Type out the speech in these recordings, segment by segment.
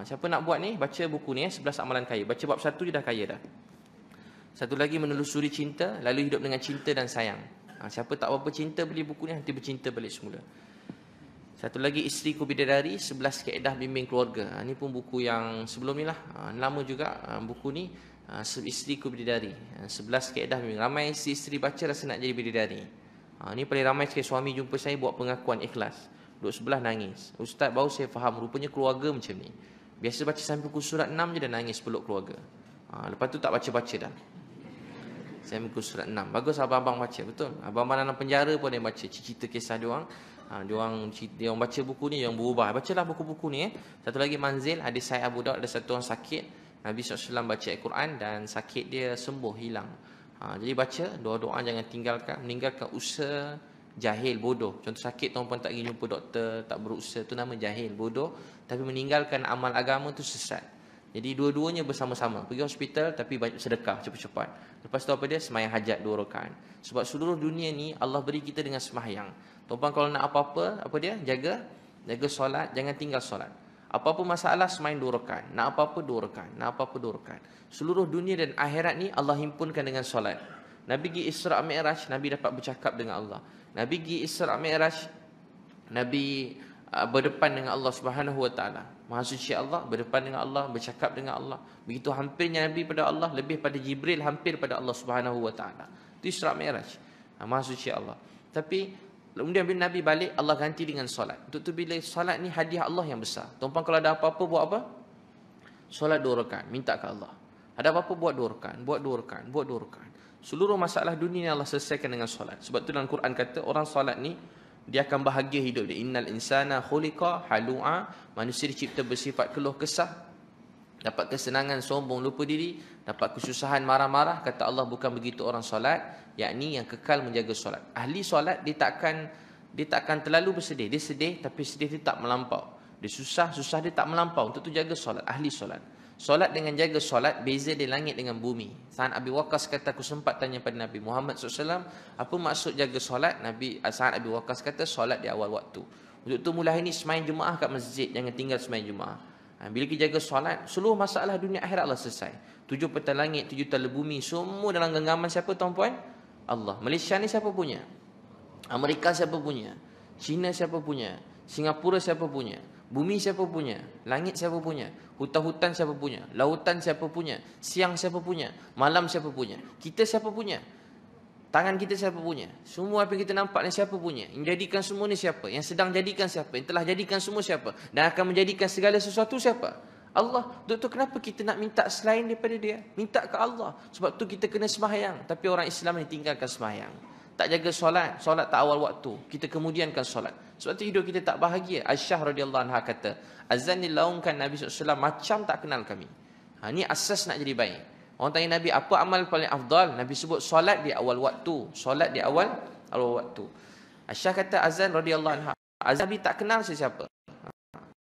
Siapa nak buat ni, baca buku ni 11 amalan kaya. Baca bab 1 je dah kaya dah. Satu lagi menelusuri cinta, lalu hidup dengan cinta dan sayang. Siapa tak berapa cinta beli buku ni, nanti bercinta balik semula. Satu lagi Isteriku Bidadari, 11 kaedah bimbing keluarga. Ini pun buku yang sebelum ni lah, lama juga buku ni. Isteriku Bidadari, 11 kaedah bimbing. Ramai isteri baca rasa nak jadi bidadari. Ini paling ramai sekali suami jumpa saya buat pengakuan ikhlas. Duduk sebelah nangis. Ustaz, baru saya faham, rupanya keluarga macam ni. Biasa baca sampai pukul surat 6 je dah nangis peluk keluarga. Lepas tu tak baca-baca dah. Saya muka surat 6. Bagus abang-abang baca, betul. Abang-abang dalam penjara pun dia baca cerita kisah dia orang. Dia orang baca buku ni yang berubah. Bacalah buku-buku ni. Satu lagi Manzil, hadis Sahih Abu Daud, ada satu orang sakit. Nabi SAW baca Al-Quran dan sakit dia sembuh, hilang. Jadi baca doa-doa, jangan meninggalkan usaha jahil, bodoh. Contoh sakit tuan-puan tak pergi jumpa doktor, tak berusaha, tu nama jahil, bodoh. Tapi meninggalkan amal agama tu sesat. Jadi dua-duanya bersama-sama. Pergi hospital tapi banyak sedekah cepat-cepat. Lepas tu apa dia? Sembahyang hajat 2 rakaat. Sebab seluruh dunia ni Allah beri kita dengan sembahyang. Tuan-puan kalau nak apa-apa, apa dia? Jaga solat, jangan tinggal solat. Apa-apa masalah sembahyang 2 rakaat. Nak apa-apa 2 rakaat. Nak apa-apa 2 rakaat. Seluruh dunia dan akhirat ni Allah himpunkan dengan solat. Nabi pergi Isra' Mi'raj, Nabi dapat bercakap dengan Allah. Nabi pergi Isra' Mi'raj, Nabi berdepan dengan Allah Subhanahu Wa Taala. Maha suci Allah, berdepan dengan Allah, bercakap dengan Allah. Begitu hampirnya Nabi pada Allah, lebih pada Jibril hampir pada Allah Subhanahu Wa Taala. Itu Isra' Mi'raj. Maha suci Allah. Tapi kemudian bila Nabi balik, Allah ganti dengan solat. Untuk tu bila solat ni hadiah Allah yang besar. Tuan-tuan kalau ada apa-apa buat apa? Solat 2 rakaat, minta ke Allah. Ada apa-apa buat 2 rakaat, buat 2 rakaat, buat 2 rakaat. Seluruh masalah dunia Allah selesaikan dengan solat. Sebab tu dalam Quran kata orang solat ni dia akan bahagia hidup dia. Innal insana khuliqa halu'a. Manusia dicipta bersifat keluh kesah, dapat kesenangan sombong lupa diri, dapat kesusahan marah-marah. Kata Allah bukan begitu orang solat, yakni yang kekal menjaga solat. Ahli solat dia takkan terlalu bersedih. Dia sedih tapi sedih dia tak melampau. Dia susah dia tak melampau. Untuk tu jaga solat, ahli solat. Solat dengan jaga solat beza di langit dengan bumi. Sa'ad Abi Waqqas kata, aku sempat tanya pada Nabi Muhammad SAW, apa maksud jaga solat? Sa'ad Abi Waqqas kata, solat di awal waktu. Untuk tu mulai ini sembahyang jemaah kat masjid, jangan tinggal sembahyang jemaah. Bila kita jaga solat, seluruh masalah dunia akhirat Allah selesai. 7 petal langit, 7 tala bumi, semua dalam genggaman siapa tuan-puan? Allah. Malaysia ni siapa punya? Amerika siapa punya? China siapa punya? Singapura siapa punya? Bumi siapa punya? Langit siapa punya? Hutan-hutan siapa punya? Lautan siapa punya? Siang siapa punya? Malam siapa punya? Kita siapa punya? Tangan kita siapa punya? Semua apa yang kita nampak ni siapa punya? Yang jadikan semua ni siapa? Yang sedang jadikan siapa? Yang telah jadikan semua siapa? Dan akan menjadikan segala sesuatu siapa? Allah. Untuk kenapa kita nak minta selain daripada dia? Minta ke Allah. Sebab tu kita kena sembahyang. Tapi orang Islam ni tinggalkan sembahyang. Tak jaga solat, solat tak awal waktu. Kita kemudiankan solat. Sebab tu hidup kita tak bahagia. Aisyah radhiyallahu anha kata, azan dilaungkan Nabi SAW macam tak kenal kami. Ni asas nak jadi baik. Orang tanya Nabi, apa amal paling afdal? Nabi sebut solat di awal waktu. Solat di awal waktu. Aisyah kata azan radhiyallahu anha, azan Nabi tak kenal sesiapa.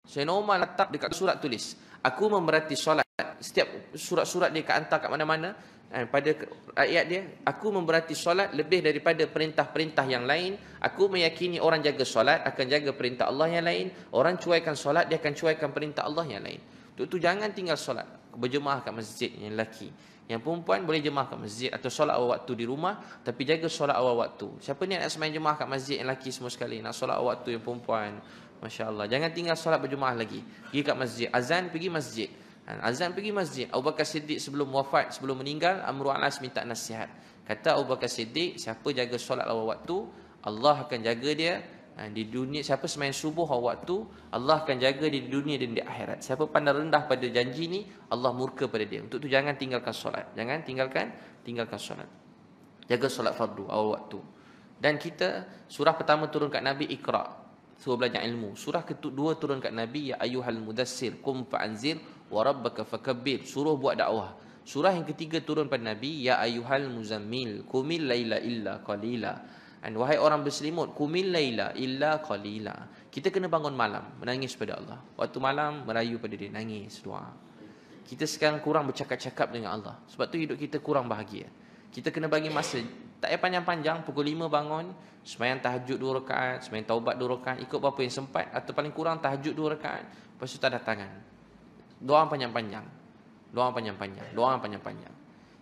Sayyidina Umar letak dekat surat tulis, aku memerhati solat. Setiap surat-surat dia hantar kat mana-mana, pada ayat dia, aku memberati solat lebih daripada perintah-perintah yang lain. Aku meyakini orang jaga solat akan jaga perintah Allah yang lain. Orang cuaikan solat, dia akan cuaikan perintah Allah yang lain. Untuk tu jangan tinggal solat, berjemaah kat masjid yang lelaki. Yang perempuan boleh jemaah kat masjid atau solat awal waktu di rumah, tapi jaga solat awal waktu. Siapa ni nak sembahyang jemaah kat masjid yang lelaki semua sekali, nak solat awal waktu yang perempuan, masya-Allah. Jangan tinggal solat berjemaah lagi. Pergi kat masjid, azan pergi masjid. Azan pergi masjid. Abu Bakar Siddiq sebelum wafat, sebelum meninggal, Amr Anas minta nasihat. Kata Abu Bakar Siddiq, siapa jaga solat awal waktu, Allah akan jaga dia di dunia. Siapa sembahyang subuh awal waktu, Allah akan jaga dia di dunia dan di akhirat. Siapa pandang rendah pada janji ni, Allah murka pada dia. Untuk tu jangan tinggalkan solat. Jangan tinggalkan solat. Jaga solat fardu awal waktu. Dan kita, surah pertama turun kat Nabi Iqra, suruh belajar ilmu. Surah kedua turun kat Nabi, ya ayyuhal mudassir qum fa'anzir wa rabbaka fakabbir, suruh buat dakwah. Surah yang ketiga turun pada Nabi, ya ayyuhal muzammil qumil laila illa qalila. Dan wahai orang berselimut, qumil laila illa qalila. Kita kena bangun malam menangis pada Allah. Waktu malam merayu pada dia, nangis, doa. Kita sekarang kurang bercakap-cakap dengan Allah. Sebab tu hidup kita kurang bahagia. Kita kena bagi masa, tak payah panjang-panjang, pukul 5 bangun, sembahyang tahajud 2 rakaat, sembahyang taubat 2 rakaat, ikut berapa yang sempat, atau paling kurang tahajud 2 rakaat, lepas tu tanda tangan. Doa panjang-panjang. Doa panjang-panjang. Doa panjang-panjang.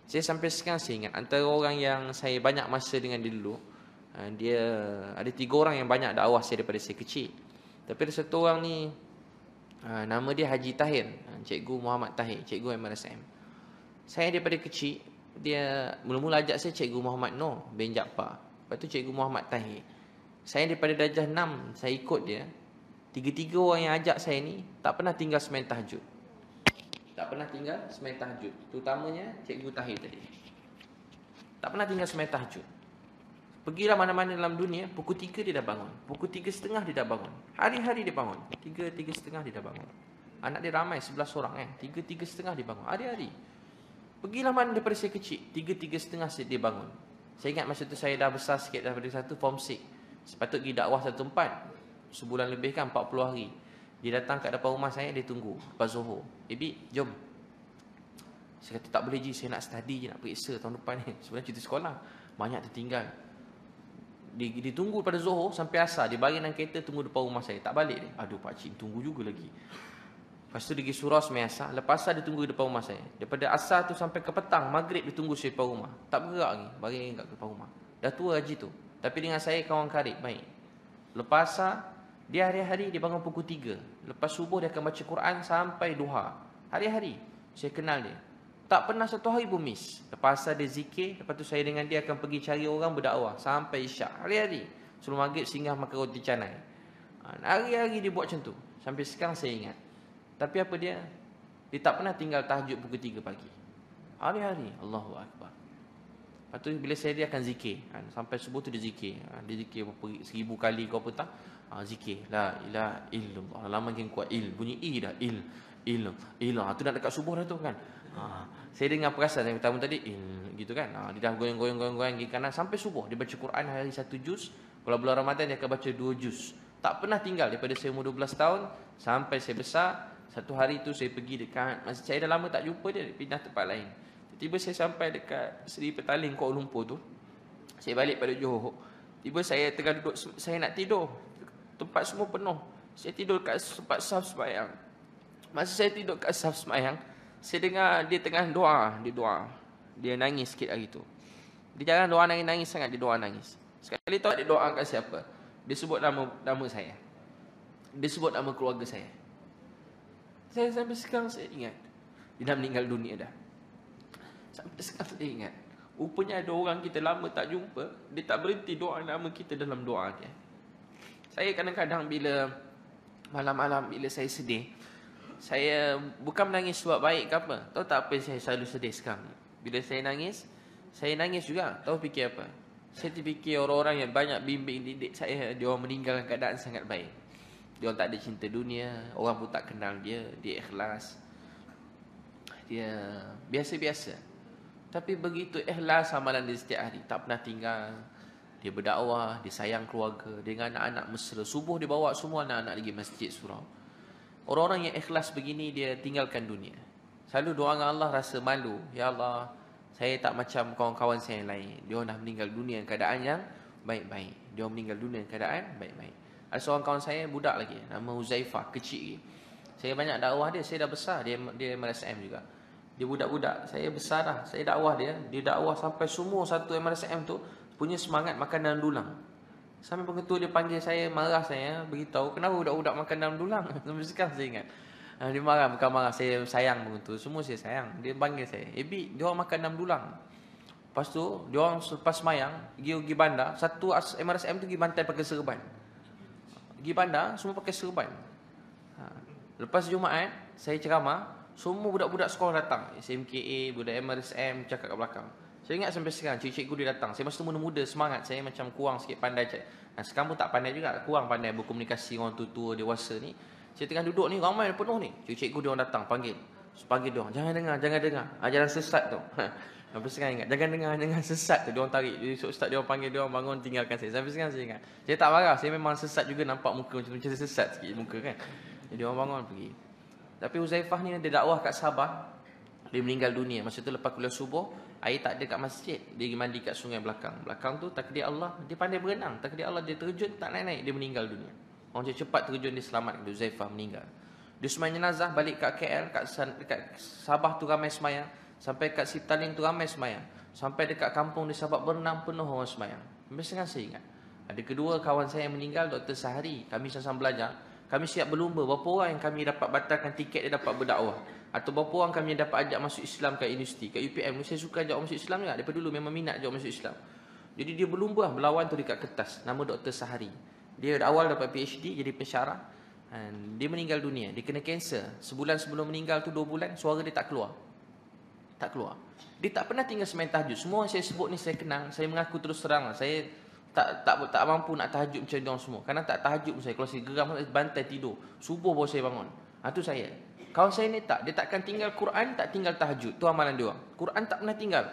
Saya sampai sekarang saya ingat, antara orang yang saya banyak masa dengan dia dulu, dia ada 3 orang yang banyak dakwah saya daripada saya kecil. Tapi ada satu orang ni, nama dia Haji Tahir, Cikgu Muhammad Tahir, Cikgu MRSM. Saya daripada kecil, dia mula-mula ajak saya Cikgu Muhammad Noor bin Jaafar. Lepas tu Cikgu Muhammad Tahir. Saya daripada darjah 6, saya ikut dia. 3 orang yang ajak saya ni tak pernah tinggal semain tahajud. Tak pernah tinggal semain tahajud. Terutamanya Cikgu Tahir tadi. Tak pernah tinggal semain tahajud. Pergilah mana-mana dalam dunia, pukul 3 dia dah bangun. Pukul 3.30 dia dah bangun. Hari-hari dia bangun. 3.30 dia dah bangun. Anak dia ramai, 11 orang kan. 3.30 dia bangun. Hari-hari. Pergilah mana daripada saya kecil, 3.30 dia bangun. Saya ingat masa tu saya dah besar sikit, daripada satu form 6. Sepatut pergi dakwah satu tempat. Sebulan lebih kan, 40 hari. Dia datang kat depan rumah saya, dia tunggu lepas Zohor. Ebi, jom. Saya kata tak boleh Ji, saya nak study je, nak periksa tahun depan ni. Sebenarnya cerita sekolah banyak tertinggal. Dia tunggu pada Zohor sampai asar. Dia bagi dalam kereta, tunggu depan rumah saya. Tak balik dia. Aduh pakcik, tunggu juga lagi. Lepas tu dia pergi surau semai asar. Lepas asar dia tunggu depan rumah saya. Daripada asar tu sampai ke petang, maghrib dia tunggu saya depan rumah. Tak bergerak lagi, bagi kat depan rumah. Dah tua Haji tu. Tapi dengan saya kawan karib, baik. Lepas asar, dia hari-hari dia bangun pukul 3. Lepas subuh dia akan baca Quran sampai duha. Hari-hari. Saya kenal dia. Tak pernah satu hari pun miss. Lepas asar dia zikir. Lepas tu saya dengan dia akan pergi cari orang berdakwah sampai isyak. Hari-hari. Sebelum maghrib singgah makan roti canai. Hari-hari dia buat macam tu. Sampai sekarang saya ingat. Tapi apa dia? Dia tak pernah tinggal tahajud pukul 3 pagi. Hari-hari. Allahu Akbar. Lepas tu bila saya dia akan zikir. Sampai subuh tu dia zikir. Dia zikir 1000 kali ke apa tak. Zikir la ilaha illallah. Lama makin kuat bunyi dah ilah. Tu nak dekat subuh dah tu kan. Saya dengar perasan yang pertama tadi gitu kan. Dia dah goyang pergi kanan sampai subuh. Dia baca Quran hari 1 juz. Kalau bulan Ramadan dia akan baca 2 juz. Tak pernah tinggal daripada saya umur 12 tahun sampai saya besar. Satu hari tu saya pergi dekat masjid. Saya dah lama tak jumpa dia pindah tempat lain. Tiba-tiba saya sampai dekat Seri Petaling Kuala Lumpur tu. Saya balik pada Johor. Tiba saya tengah duduk, saya nak tidur. Tempat semua penuh. Saya tidur kat tempat saf sembahyang. Masa saya tidur kat saf sembahyang, saya dengar dia tengah doa. Dia doa. Dia nangis sikit hari tu. Dia jarang doa nangis-nangis sangat, dia doa nangis. Sekali tahu dia doa kat siapa? Dia sebut nama saya. Dia sebut nama keluarga saya. Saya sampai sekarang saya ingat. Dia dah meninggal dunia dah. Sampai sekarang saya ingat. Rupanya ada orang kita lama tak jumpa, dia tak berhenti doa nama kita dalam doa dia. Saya kadang-kadang bila malam-malam bila saya sedih, saya bukan menangis sebab baik ke apa. Tahu tak apa saya selalu sedih sekarang? Bila saya nangis juga. Tahu fikir apa? Saya terfikir orang-orang yang banyak bimbing didik saya, dia orang meninggal dalam keadaan sangat baik. Dia orang tak ada cinta dunia, orang pun tak kenal dia ikhlas. Dia biasa-biasa. Tapi begitu ikhlas amalan dia setiap hari, tak pernah tinggal. Dia berdakwah, dia sayang keluarga, dengan anak-anak mesra. Subuh dia bawa semua anak-anak pergi masjid surau. Orang-orang yang ikhlas begini, dia tinggalkan dunia. Selalu doa dengan Allah rasa malu. Ya Allah, saya tak macam kawan-kawan saya yang lain. Dia dah meninggal dunia keadaan yang baik-baik. Dia meninggal dunia keadaan baik-baik. Ada seorang kawan saya, budak lagi, nama Huzaifah, kecil lagi. Saya banyak dakwah dia, saya dah besar. Dia MRSM juga. Dia budak-budak, saya besar dah. Saya dakwah dia dakwah sampai semua satu MRSM tu punya semangat makan dalam dulang. Sampai pengetua dia panggil saya, marah saya, beritahu kenapa budak-budak makan dalam dulang. Sampai sekarang saya ingat. Dia marah, bukan marah, saya sayang pengetua. Semua saya sayang. Dia panggil saya, Ebi, dia orang makan dalam dulang. Lepas tu, dia orang selepas semayang, pergi bandar. Satu MRSM tu pergi bantai pakai serban. Pergi bandar, semua pakai serban. Lepas Jumaat, saya ceramah, semua budak-budak sekolah datang. SMKA, budak MRSM, cakap kat belakang. Saya ingat sampai sekarang, cikgu dia datang. Saya masa tu muda-muda, semangat. Saya macam kurang sikit pandai. Sekarang pun tak pandai juga. Kurang pandai berkomunikasi orang tua-tua, dewasa ni. Saya tengah duduk ni, ramai penuh ni. Cikgu dia orang datang, panggil. Panggil dia orang, jangan dengar. Ajaran sesat tu. Sampai sekarang ingat, jangan sesat tu. Dia orang tarik. Jadi ustaz dia orang panggil, dia orang bangun, tinggalkan saya. Sampai sekarang saya ingat. Saya tak marah, saya memang sesat juga, nampak muka macam sesat sikit muka kan. Jadi dia orang bangun, pergi. Tapi Huzaifah ni, dia dakwah kat Sabah. Dia meninggal dunia. Masa tu lepas kuliah subuh, air tak ada kat masjid. Dia pergi mandi kat sungai belakang. Belakang tu takdir Allah, dia pandai berenang. Takdir Allah dia terjun, tak naik-naik, dia meninggal dunia. Orang cepat terjun, dia selamat. Huzaifah meninggal. Dia semayang jenazah balik kat KL, kat Sabah tu ramai semayang. Sampai kat Sitaling tu ramai semayang. Sampai dekat kampung di Sabak Bernam penuh orang semayang. Sampai sekarang saya ingat. Ada kedua kawan saya yang meninggal, Dr. Sahari. Kami sama-sama belajar. Kami siap berlumba. Berapa orang yang kami dapat batalkan tiket dia dapat berdakwah. Atau berapa orang kami dapat ajak masuk Islam kat universiti. Kat UPM, saya suka ajak orang masuk Islam juga. Daripada dulu memang minat ajak orang masuk Islam. Jadi dia berlumba berlawan tu dekat kertas. Nama Dr. Sahari. Dia awal dapat PhD, jadi pensyarah. Dan dia meninggal dunia. Dia kena kanser. Sebulan sebelum meninggal tu, 2 bulan, suara dia tak keluar. Tak keluar. Dia tak pernah tinggal semain tahajud. Semua yang saya sebut ni saya kenal. Saya mengaku terus terang lah. Saya tak mampu nak tahajud macam diorang semua. Kerana tak tahajud pun saya. Kalau saya geram, bantai tidur. Subuh baru saya bangun. Itu saya. Kawan saya ni tak. Dia takkan tinggal Quran, tak tinggal tahajud. Tu amalan dia orang. Quran tak pernah tinggal.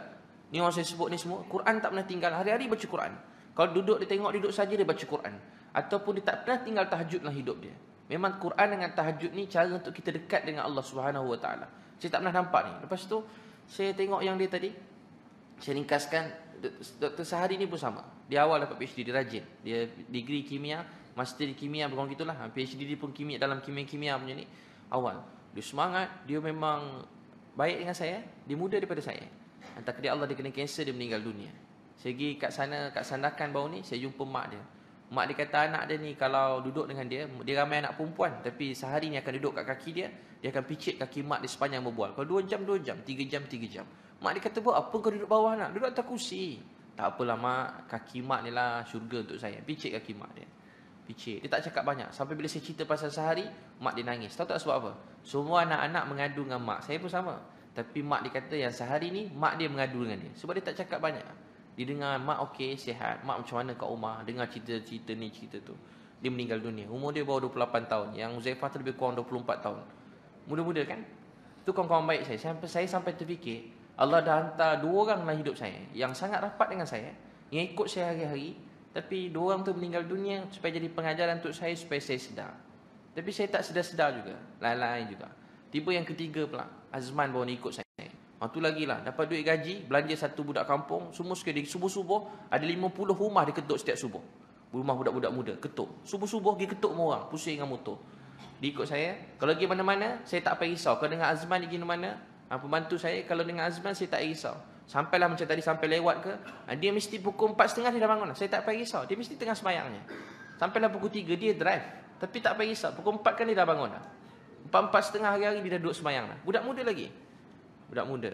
Ni orang saya sebut ni semua. Quran tak pernah tinggal. Hari-hari baca Quran. Kalau duduk, dia tengok duduk saja dia baca Quran. Ataupun dia tak pernah tinggal tahajud dalam hidup dia. Memang Quran dengan tahajud ni cara untuk kita dekat dengan Allah Subhanahu Wa Taala. Saya tak pernah nampak ni. Lepas tu saya tengok yang dia tadi. Saya ringkaskan, Dr. Sahari ni pun sama. Dia awal dapat PhD, dia rajin. Dia degree kimia, master di kimia, bukan gitulah. PhD dia pun kimia, dalam kimia punya ni. Awal. Dia semangat, dia memang baik dengan saya. Dia muda daripada saya. Entah kedia Allah dia kena kanser, dia meninggal dunia. Saya pergi kat sana, kat Sandakan baru ni, saya jumpa mak dia. Mak dia kata anak dia ni kalau duduk dengan dia ramai anak perempuan. Tapi sehari ni akan duduk kat kaki dia. Dia akan picit kaki mak dia sepanjang berbual. Kalau 2 jam, 2 jam, 3 jam, 3 jam. Mak dia kata, buat apa kau duduk bawah nak? Duduk atas kursi. Tak apalah mak, kaki mak ni lah syurga untuk saya. Picit kaki mak dia. Picit. Dia tak cakap banyak. Sampai bila saya cerita pasal Sahari, mak dia nangis. Tahu tak sebab apa? Semua anak-anak mengadu dengan mak. Saya pun sama. Tapi mak dia kata yang Sahari ni, mak dia mengadu dengan dia. Sebab dia tak cakap banyak. Dia dengar, mak okey, sihat. Mak macam mana kat rumah. Dengar cerita-cerita ni, cerita tu. Dia meninggal dunia. Umur dia baru 28 tahun. Yang Huzaifah tu lebih kurang 24 tahun. Muda-muda kan? Tu kawan-kawan baik saya. Saya sampai terfikir, Allah dah hantar 2 orang dalam hidup saya. Yang sangat rapat dengan saya. Yang ikut saya hari-hari. Tapi 2 orang tu meninggal dunia supaya jadi pengajaran untuk saya, supaya saya sedar. Tapi saya tak sedar-sedar juga. Lain-lain juga. Tiba yang ketiga pula. Azman baru ni ikut saya. Tu lagi lah, dapat duit gaji, belanja satu budak kampung, semua sekali subuh-subuh, ada 50 rumah dia ketuk setiap subuh. Rumah budak-budak muda, ketuk. Subuh-subuh pergi ketuk semua orang, pusing dengan motor. Dia ikut saya, kalau pergi mana-mana, saya tak payah risau. Kalau dengan Azman pergi mana-mana, pembantu saya, kalau dengan Azman, saya tak payah risau. Sampailah macam tadi, sampai lewat ke, dia mesti pukul 4.30 dia dah bangun. Saya tak payah risau, dia mesti tengah semayangnya. Sampailah pukul 3, dia drive. Tapi tak payah risau, pukul 4 kan dia dah bangun dah. 4.30 hari-hari dia dah duduk semayang dah. Budak muda lagi. Budak muda.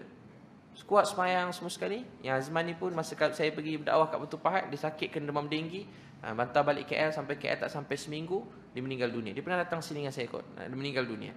Kuat semayang semua sekali. Yang Azman ni pun masa saya pergi berdakwah kat Batu Pahat, dia sakit kena demam denggi. Bantah balik KL, sampai KL tak sampai seminggu, dia meninggal dunia. Dia pernah datang sini dengan saya kot. Dia meninggal dunia.